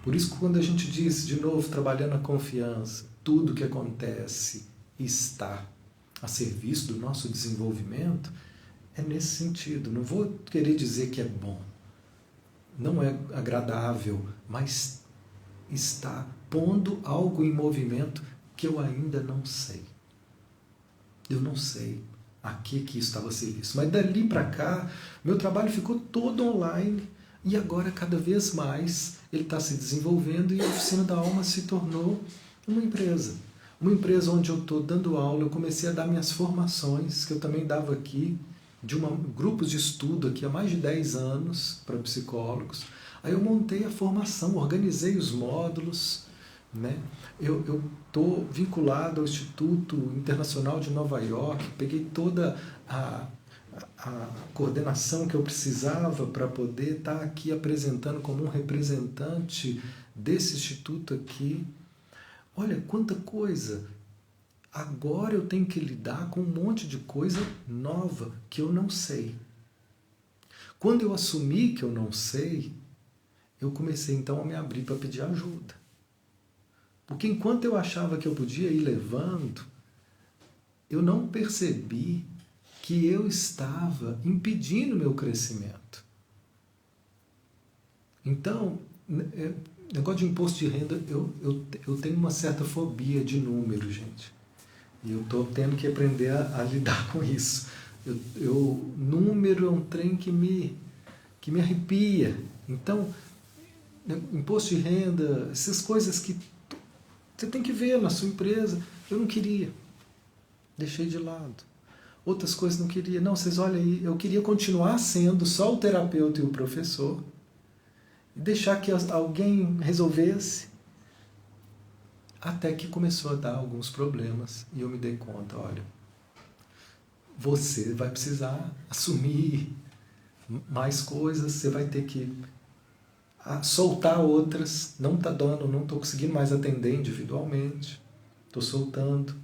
Por isso, quando a gente diz, de novo, trabalhando a confiança, tudo que acontece está a serviço do nosso desenvolvimento, é nesse sentido. Não vou querer dizer que é bom, não é agradável, mas está pondo algo em movimento que eu ainda não sei. Eu não sei a que isso estava a serviço. Mas dali para cá, meu trabalho ficou todo online e agora, cada vez mais, ele está se desenvolvendo e a Oficina da Alma se tornou uma empresa. Uma empresa onde eu estou dando aula, eu comecei a dar minhas formações, que eu também dava aqui, de grupos de estudo aqui há mais de 10 anos para psicólogos. Aí eu montei a formação, organizei os módulos, né? Eu estou vinculado ao Instituto Internacional de Nova York, peguei toda a coordenação que eu precisava para poder estar aqui apresentando como um representante desse instituto aqui. Olha quanta coisa! Agora eu tenho que lidar com um monte de coisa nova que eu não sei. Quando eu assumi que eu não sei, eu comecei então a me abrir para pedir ajuda. Porque enquanto eu achava que eu podia ir levando, eu não percebi que eu estava impedindo o meu crescimento. Então, negócio de imposto de renda, eu tenho uma certa fobia de número, gente. E eu estou tendo que aprender a lidar com isso. Número é um trem que me arrepia. Então, imposto de renda, essas coisas que você tem que ver na sua empresa, eu não queria. Deixei de lado. Outras coisas não queria. Não, vocês olhem aí, eu queria continuar sendo só o terapeuta e o professor e deixar que alguém resolvesse, até que começou a dar alguns problemas e eu me dei conta, olha, você vai precisar assumir mais coisas, você vai ter que soltar outras, não está dando, não estou conseguindo mais atender individualmente, estou soltando,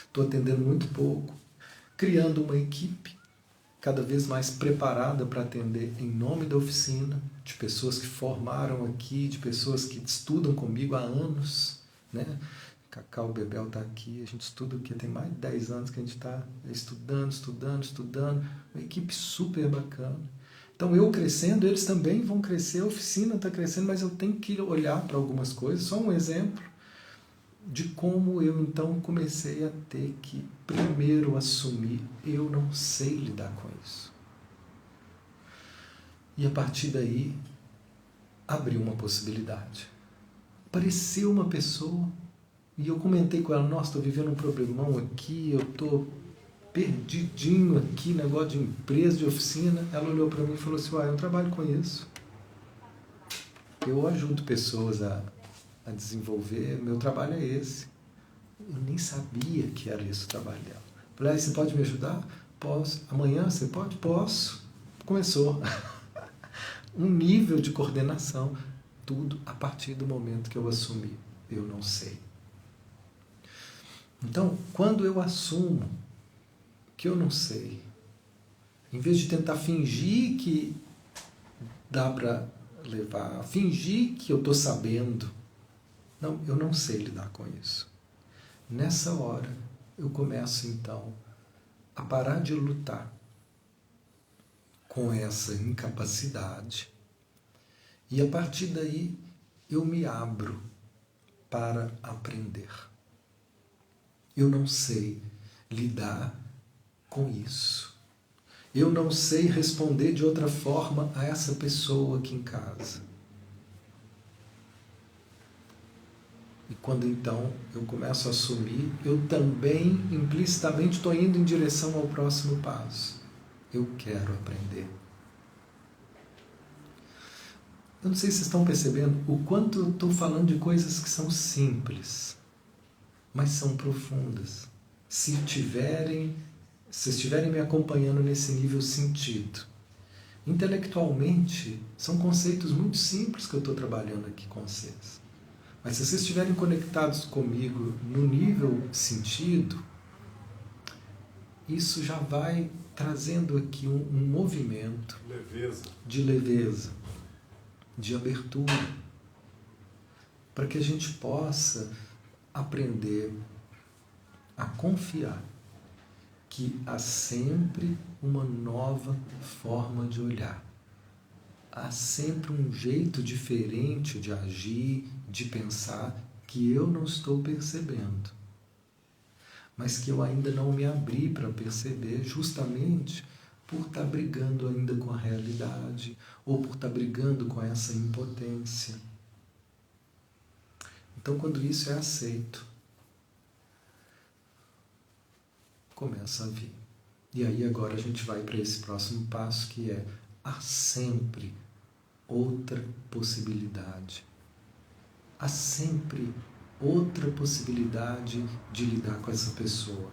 estou atendendo muito pouco, criando uma equipe cada vez mais preparada para atender em nome da oficina, de pessoas que formaram aqui, de pessoas que estudam comigo há anos, né? Cacau Bebel está aqui, a gente estuda aqui, tem mais de 10 anos que a gente está estudando, uma equipe super bacana. Então eu crescendo, eles também vão crescer, a oficina está crescendo, mas eu tenho que olhar para algumas coisas, só um exemplo de como eu então comecei a ter que primeiro assumir, eu não sei lidar com isso. E a partir daí, abriu uma possibilidade. Apareceu uma pessoa, e eu comentei com ela, nossa, estou vivendo um problemão aqui, eu estou perdidinho aqui, negócio de empresa, de oficina. Ela olhou para mim e falou assim, eu trabalho com isso. Eu ajudo pessoas a desenvolver, meu trabalho é esse. Eu nem sabia que era esse o trabalho dela. Falei, você pode me ajudar? Posso. Amanhã você pode? Posso. Começou. Um nível de coordenação, tudo a partir do momento que eu assumi. Eu não sei. Então, quando eu assumo que eu não sei, em vez de tentar fingir que dá para levar, fingir que eu estou sabendo, não, eu não sei lidar com isso. Nessa hora, eu começo então a parar de lutar com essa incapacidade e a partir daí eu me abro para aprender. Eu não sei lidar com isso. Eu não sei responder de outra forma a essa pessoa aqui em casa. E quando então eu começo a assumir, eu também implicitamente estou indo em direção ao próximo passo. Eu quero aprender. Eu não sei se vocês estão percebendo o quanto eu estou falando de coisas que são simples, mas são profundas. Se estiverem me acompanhando nesse nível sentido. Intelectualmente, são conceitos muito simples que eu estou trabalhando aqui com vocês. Mas se vocês estiverem conectados comigo no nível sentido, isso já vai trazendo aqui um movimento de leveza, de abertura, para que a gente possa aprender a confiar que há sempre uma nova forma de olhar. Há sempre um jeito diferente de agir, de pensar, que eu não estou percebendo. Mas que eu ainda não me abri para perceber, justamente por estar brigando ainda com a realidade, ou por estar brigando com essa impotência. Então, quando isso é aceito, começa a vir. E aí agora a gente vai para esse próximo passo, que é: há sempre outra possibilidade. Há sempre outra possibilidade de lidar com essa pessoa.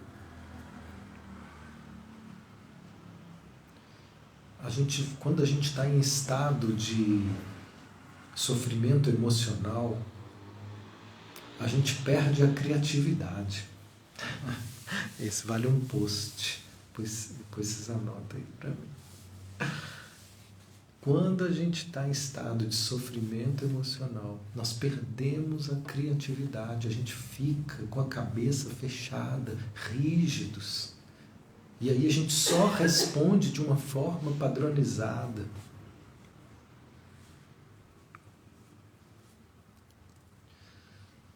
Quando a gente está em estado de sofrimento emocional, a gente perde a criatividade. Esse vale um post. Depois vocês anotam aí para mim. Quando a gente está em estado de sofrimento emocional, nós perdemos a criatividade, a gente fica com a cabeça fechada, rígidos. E aí a gente só responde de uma forma padronizada.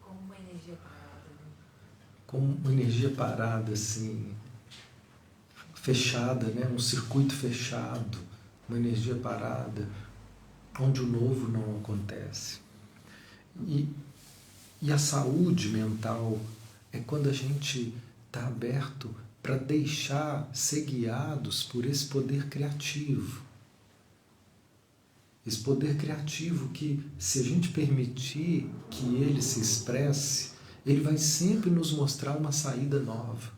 Como uma energia parada, né? Como uma energia parada, assim, fechada, né? Um circuito fechado, uma energia parada, onde o novo não acontece. E a saúde mental é quando a gente está aberto para deixar ser guiados por esse poder criativo. Esse poder criativo que, se a gente permitir que ele se expresse, ele vai sempre nos mostrar uma saída nova.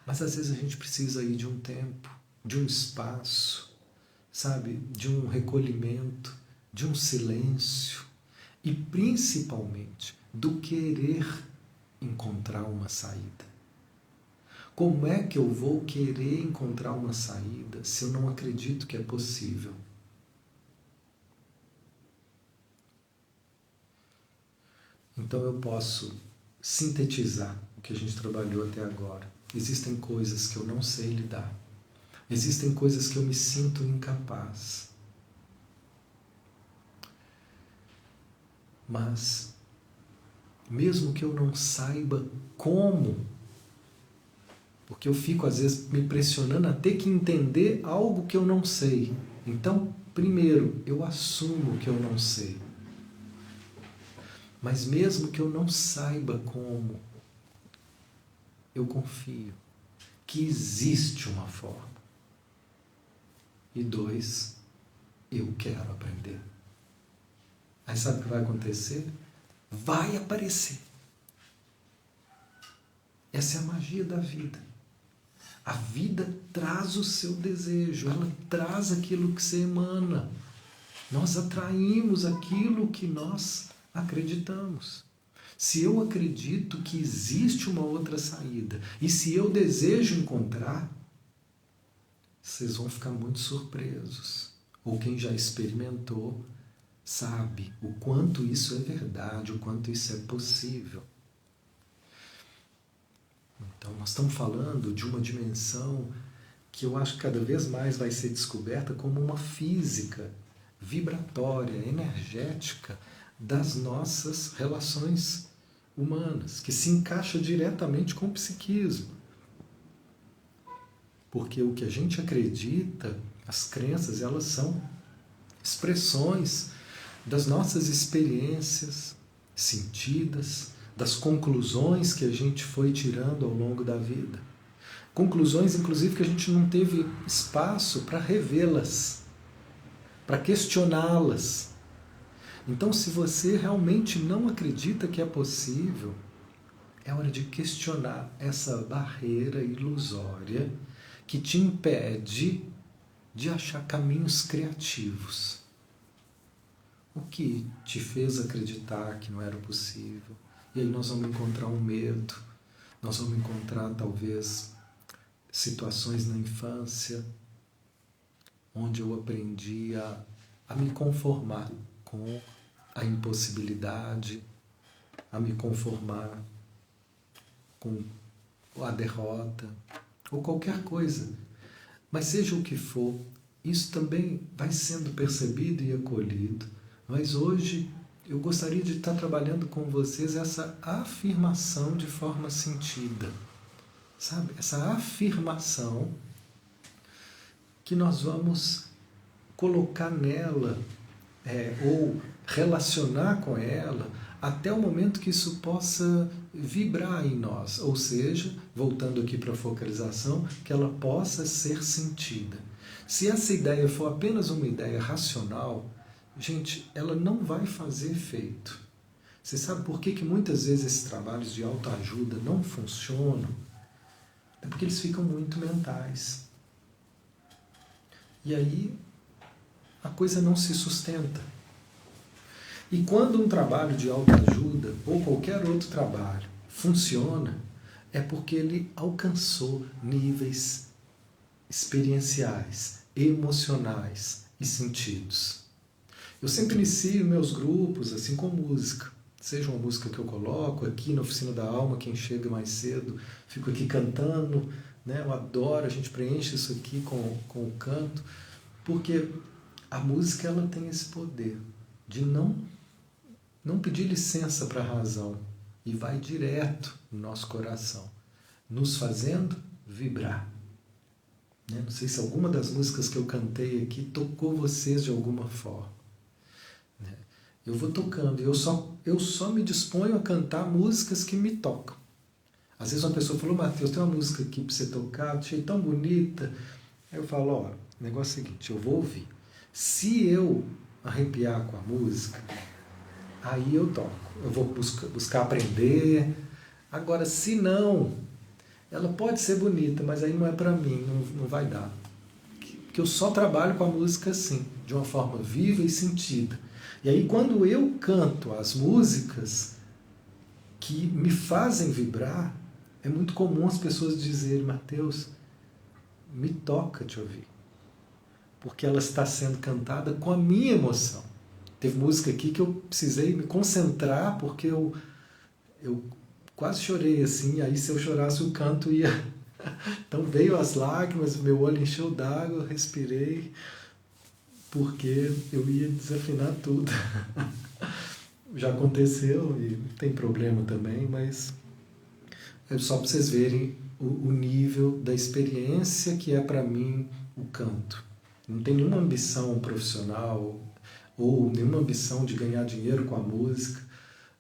Mas às vezes a gente precisa aí de um tempo, de um espaço, sabe? De um recolhimento, de um silêncio e principalmente do querer encontrar uma saída. Como é que eu vou querer encontrar uma saída se eu não acredito que é possível? Então eu posso sintetizar o que a gente trabalhou até agora. Existem coisas que eu não sei lidar. Existem coisas que eu me sinto incapaz. Mas, mesmo que eu não saiba como, porque eu fico às vezes me pressionando a ter que entender algo que eu não sei. Então, primeiro, eu assumo que eu não sei. Mas mesmo que eu não saiba como, eu confio que existe uma forma. E 2, eu quero aprender. Aí sabe o que vai acontecer? Vai aparecer. Essa é a magia da vida. A vida traz o seu desejo, ela traz aquilo que você emana. Nós atraímos aquilo que nós acreditamos. Se eu acredito que existe uma outra saída, e se eu desejo encontrar, vocês vão ficar muito surpresos. Ou quem já experimentou sabe o quanto isso é verdade, o quanto isso é possível. Então, nós estamos falando de uma dimensão que eu acho que cada vez mais vai ser descoberta como uma física vibratória, energética das nossas relações humanas, que se encaixa diretamente com o psiquismo. Porque o que a gente acredita, as crenças, elas são expressões das nossas experiências sentidas, das conclusões que a gente foi tirando ao longo da vida. Conclusões, inclusive, que a gente não teve espaço para revê-las, para questioná-las. Então, se você realmente não acredita que é possível, é hora de questionar essa barreira ilusória que te impede de achar caminhos criativos. O que te fez acreditar que não era possível? E aí nós vamos encontrar um medo, nós vamos encontrar talvez situações na infância onde eu aprendi a me conformar com a impossibilidade, a me conformar com a derrota, ou qualquer coisa. Mas seja o que for, isso também vai sendo percebido e acolhido. Mas hoje eu gostaria de estar trabalhando com vocês essa afirmação de forma sentida. Sabe? Essa afirmação que nós vamos colocar nela, ou relacionar com ela, até o momento que isso possa vibrar em nós. Ou seja, voltando aqui para a focalização, que ela possa ser sentida. Se essa ideia for apenas uma ideia racional, gente, ela não vai fazer efeito. Você sabe por que muitas vezes esses trabalhos de autoajuda não funcionam? É porque eles ficam muito mentais. E aí a coisa não se sustenta. E quando um trabalho de autoajuda, ou qualquer outro trabalho, funciona, é porque ele alcançou níveis experienciais, emocionais, e sentidos. Eu sempre inicio meus grupos assim com música. Seja uma música que eu coloco aqui na Oficina da Alma, quem chega mais cedo, fico aqui cantando, né? Eu adoro, a gente preenche isso aqui com o canto, porque a música ela tem esse poder de não pedir licença para a razão e vai direto no nosso coração, nos fazendo vibrar. Não sei se alguma das músicas que eu cantei aqui tocou vocês de alguma forma. Eu vou tocando, eu só me disponho a cantar músicas que me tocam. Às vezes uma pessoa falou, Matheus, tem uma música aqui para você tocar, achei tão bonita. Aí eu falo, ó, o negócio é o seguinte, eu vou ouvir. Se eu arrepiar com a música, aí eu toco. Eu vou buscar aprender. Agora, se não, ela pode ser bonita, mas aí não é para mim, não vai dar. Porque eu só trabalho com a música assim, de uma forma viva e sentida. E aí quando eu canto as músicas que me fazem vibrar, é muito comum as pessoas dizerem, Matheus, me toca te ouvir. Porque ela está sendo cantada com a minha emoção. Teve música aqui que eu precisei me concentrar, porque eu quase chorei assim, aí se eu chorasse o canto ia... Então veio as lágrimas, meu olho encheu d'água, eu respirei, porque eu ia desafinar tudo. Já aconteceu e não tem problema também, mas é só para vocês verem o nível da experiência que é para mim o canto. Não tem nenhuma ambição profissional ou nenhuma ambição de ganhar dinheiro com a música,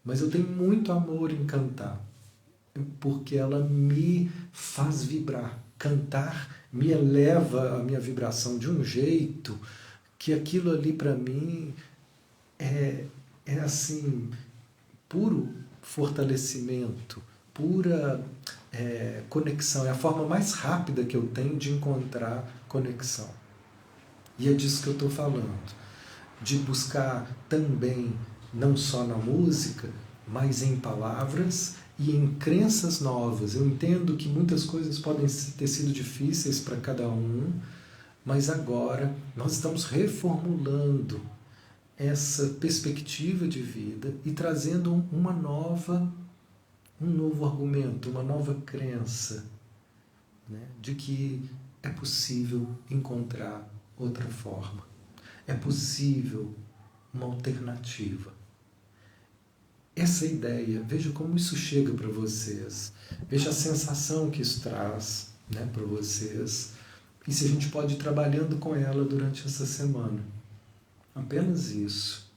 mas eu tenho muito amor em cantar, porque ela me faz vibrar. Cantar me eleva a minha vibração de um jeito que aquilo ali para mim é assim, puro fortalecimento, pura conexão. É a forma mais rápida que eu tenho de encontrar conexão. E é disso que eu estou falando. De buscar também, não só na música, mas em palavras e em crenças novas. Eu entendo que muitas coisas podem ter sido difíceis para cada um, mas agora nós estamos reformulando essa perspectiva de vida e trazendo um novo argumento, uma nova crença, né, de que é possível encontrar outra forma. É possível uma alternativa. Essa ideia, veja como isso chega para vocês, veja a sensação que isso traz, né, para vocês, e se a gente pode ir trabalhando com ela durante essa semana. Apenas isso.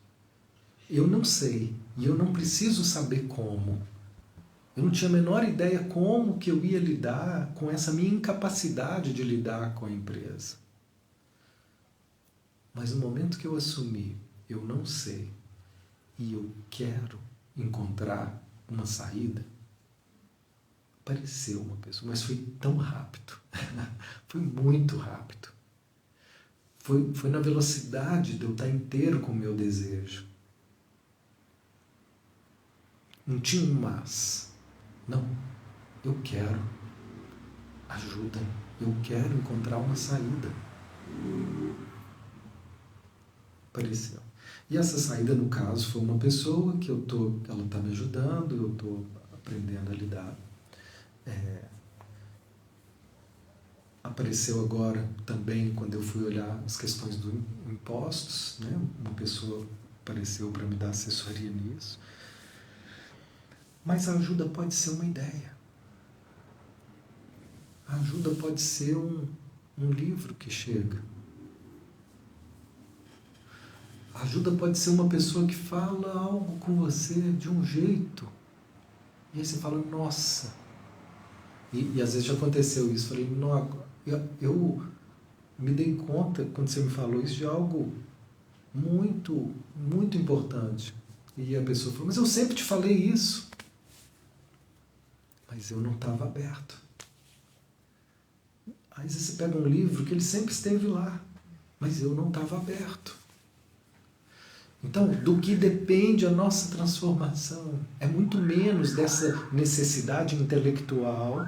Eu não sei, e eu não preciso saber como. Eu não tinha a menor ideia como que eu ia lidar com essa minha incapacidade de lidar com a empresa. Mas no momento que eu assumi, eu não sei, e eu quero encontrar uma saída, apareceu uma pessoa, mas foi tão rápido, foi muito rápido. Foi na velocidade de eu estar inteiro com o meu desejo. Não tinha um mas. Não, eu quero ajuda, eu quero encontrar uma saída. Apareceu. E essa saída, no caso, foi uma pessoa que ela está me ajudando, eu estou aprendendo a lidar. Apareceu agora também, quando eu fui olhar as questões dos impostos, né? Uma pessoa apareceu para me dar assessoria nisso. Mas a ajuda pode ser uma ideia. A ajuda pode ser um livro que chega. A ajuda pode ser uma pessoa que fala algo com você de um jeito. E aí você fala, nossa. E às vezes já aconteceu isso. Falei, não, eu me dei conta, quando você me falou isso, de algo muito, muito importante. E a pessoa falou, mas eu sempre te falei isso. Mas eu não estava aberto. Aí você pega um livro que ele sempre esteve lá, mas eu não estava aberto. Então, do que depende a nossa transformação? É muito menos dessa necessidade intelectual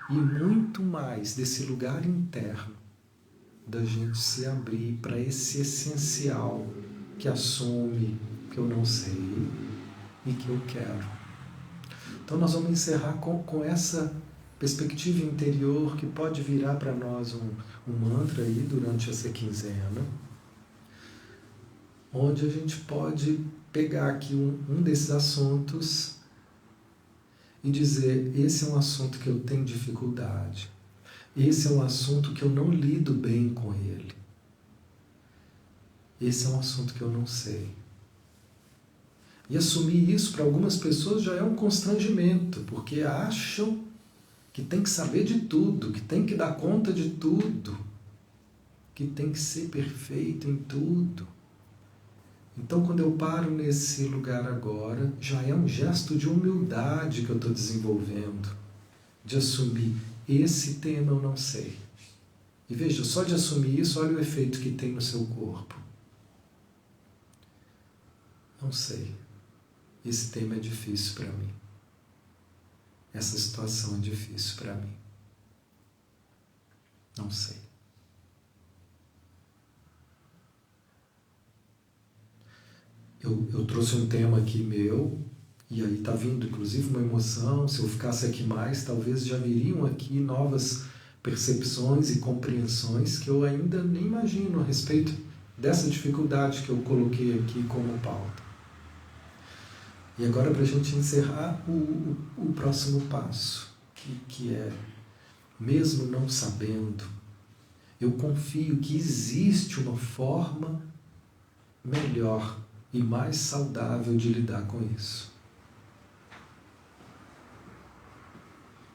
e muito mais desse lugar interno da gente se abrir para esse essencial que assume que eu não sei e que eu quero. Então nós vamos encerrar com essa perspectiva interior que pode virar para nós um mantra aí durante essa quinzena, onde a gente pode pegar aqui um desses assuntos e dizer: esse é um assunto que eu tenho dificuldade, esse é um assunto que eu não lido bem com ele, esse é um assunto que eu não sei. E assumir isso para algumas pessoas já é um constrangimento, porque acham que tem que saber de tudo, que tem que dar conta de tudo, que tem que ser perfeito em tudo. Então, quando eu paro nesse lugar agora, já é um gesto de humildade que eu estou desenvolvendo, de assumir: esse tema eu não sei. E veja, só de assumir isso, olha o efeito que tem no seu corpo. Não sei. Esse tema é difícil para mim. Essa situação é difícil para mim. Não sei. Eu trouxe um tema aqui meu, e aí está vindo inclusive uma emoção. Se eu ficasse aqui mais, talvez já viriam aqui novas percepções e compreensões que eu ainda nem imagino a respeito dessa dificuldade que eu coloquei aqui como pauta. E agora, para a gente encerrar, o próximo passo, que é: mesmo não sabendo, eu confio que existe uma forma melhor e mais saudável de lidar com isso.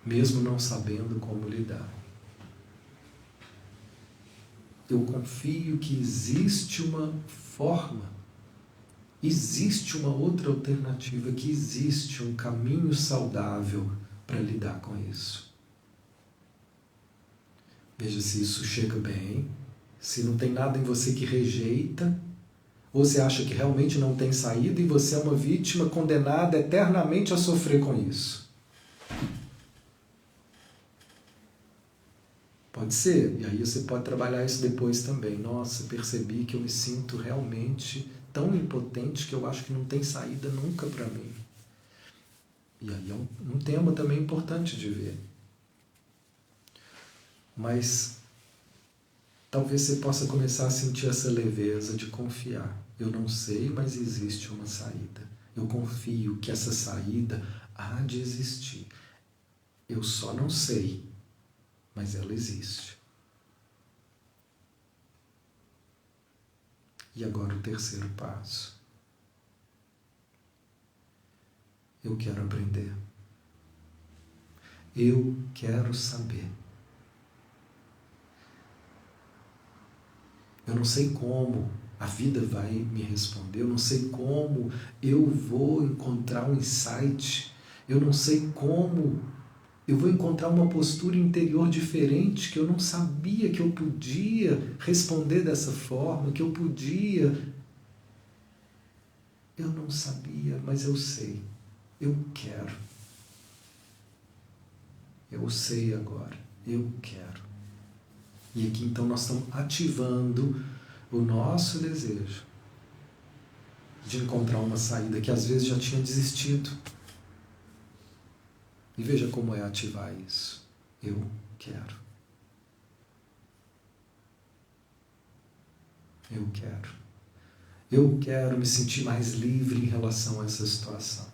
Mesmo não sabendo como lidar, eu confio que existe uma forma, existe uma outra alternativa, que existe um caminho saudável para lidar com isso. Veja se isso chega bem, se não tem nada em você que rejeita, ou você acha que realmente não tem saída e você é uma vítima condenada eternamente a sofrer com isso. Pode ser, e aí você pode trabalhar isso depois também. Nossa, percebi que eu me sinto realmente tão impotente que eu acho que não tem saída nunca para mim. E aí é um tema também importante de ver. Mas talvez você possa começar a sentir essa leveza de confiar. Eu não sei, mas existe uma saída. Eu confio que essa saída há de existir. Eu só não sei, mas ela existe. E agora o terceiro passo. Eu quero aprender. Eu quero saber. Eu não sei como a vida vai me responder, eu não sei como eu vou encontrar um insight, eu não sei como eu vou encontrar uma postura interior diferente, que eu não sabia que eu podia responder dessa forma, que eu podia. Eu não sabia, mas eu sei. Eu quero. Eu sei agora. Eu quero. E aqui então nós estamos ativando o nosso desejo de encontrar uma saída que às vezes já tinha desistido. E veja como é ativar isso. Eu quero. Eu quero. Eu quero me sentir mais livre em relação a essa situação.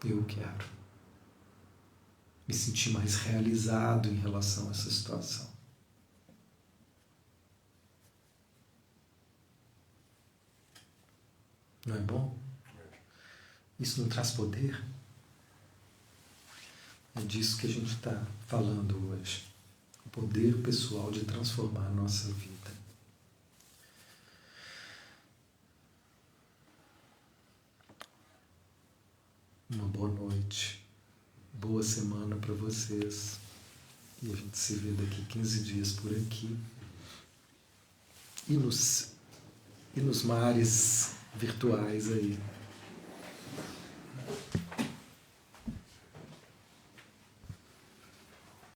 Eu quero me sentir mais realizado em relação a essa situação. Não é bom? Isso não traz poder? É disso que a gente está falando hoje. O poder pessoal de transformar a nossa vida. Uma boa noite. Boa semana para vocês. E a gente se vê daqui 15 dias por aqui. E nos mares virtuais aí.